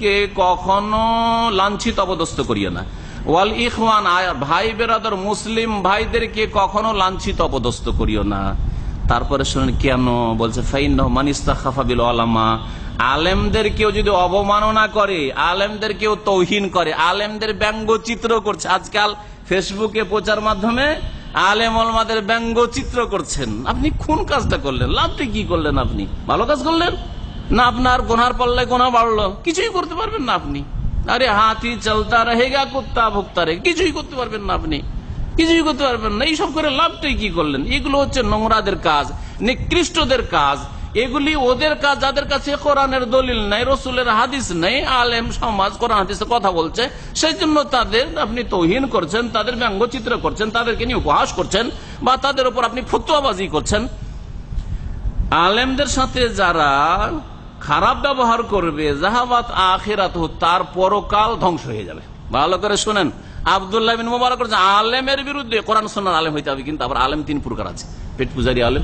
আলেমদেরকে কখনো লাঞ্ছিত অপদস্থ করিও না। ওয়াল ইখওয়ান, ভাই বেরাদর মুসলিম ভাইদেরকে কখনো লাঞ্ছিত অপদস্থ করিও না। তারপরে শুনেন কেন বলছে, ফাইন্নাহু মান ইস্তাখাফা বিল উলামা, আলেমদেরকেও যদি অবমাননা করে, আলেমদেরকেও তৌহিন করে, আলেমদের ব্যঙ্গচিত্র করছে। আজকাল ফেসবুকে প্রচার মাধ্যমে আলেম ওলামাদের ব্যঙ্গচিত্র করছেন। আপনি কোন কাজটা করলেন? লাভটা কি করলেন? আপনি ভালো কাজ করলেন না আপনার গোনার পাল্লায় গোনা বাড়লো? কিছুই করতে পারবেন না আপনি। আরে হাতি চলতা রহেগা কুত্তা ভুগতা রে, কিছুই করতে পারবেন না আপনি, কিছুই করতে পারবেন না। এইসব করে লাভটাই কি করলেন? এগুলো হচ্ছে নোংরাদের কাজ, নিকৃষ্টদের কাজ। এগুলি ওদের কাজ যাদের কাছে কোরআনের দলিল নাই, রসুলের হাদিস নেই, আলেম সমাজ কোরআন হাদিসে কথা বলছে, সেই জন্য তাদের আপনি তৌহিন করছেন, তাদের ব্যঙ্গচিত্র করছেন, তাদেরকে নিয়ে উপহাস করছেন, বা তাদের উপর আপনি ফতোয়াবাজি করছেন। আলেমদের সাথে যারা খারাপ ব্যবহার করবে, জাহাবাত আখিরাত, তার পরকাল ধ্বংস হয়ে যাবে। ভালো করে শুনেন, আব্দুল্লাহ বিন মুবারক বলেছেন, আলেমের বিরুদ্ধে, কোরআন সুন্নাহর আলেম হইতে হবে, কিন্তু আবার আলেম তিন প্রকার আছে: পেট পূজারি আলেম,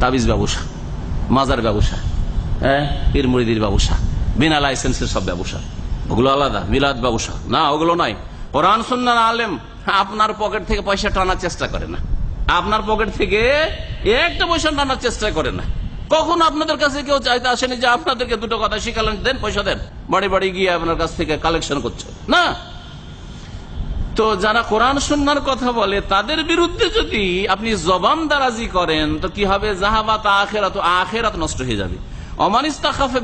তাবিজ ব্যবসা, মাজার ব্যবসা, পীর মুরিদির ব্যবসা, বিনা লাইসেন্সের সব ব্যবসা, ওগুলো আলাদা। মিলাদ ব্যবসা না, ওগুলো নাই। কোরআন সুন্নাহর আলেম আপনার পকেট থেকে পয়সা টানার চেষ্টা করে না, আপনার পকেট থেকে একটা পয়সা টানার চেষ্টা করে না। কখন আপনাদের কাছে কেউ চাইতে আসেনি যে আপনাদেরকে দুটো কথা শিখালেন, দেন পয়সা দেন, বাড়ি বাড়ি গিয়ে আপনার কাছ থেকে কালেকশন করছে না। তো যারা কোরআন সুন্নাহর কথা বলে তাদের বিরুদ্ধে যদি আপনি জবান দারাজি করেন তো কি হবে? জাহাবাত আখিরাত, আখিরাত নষ্ট হয়ে যাবে। অমান ইস্তাখাফা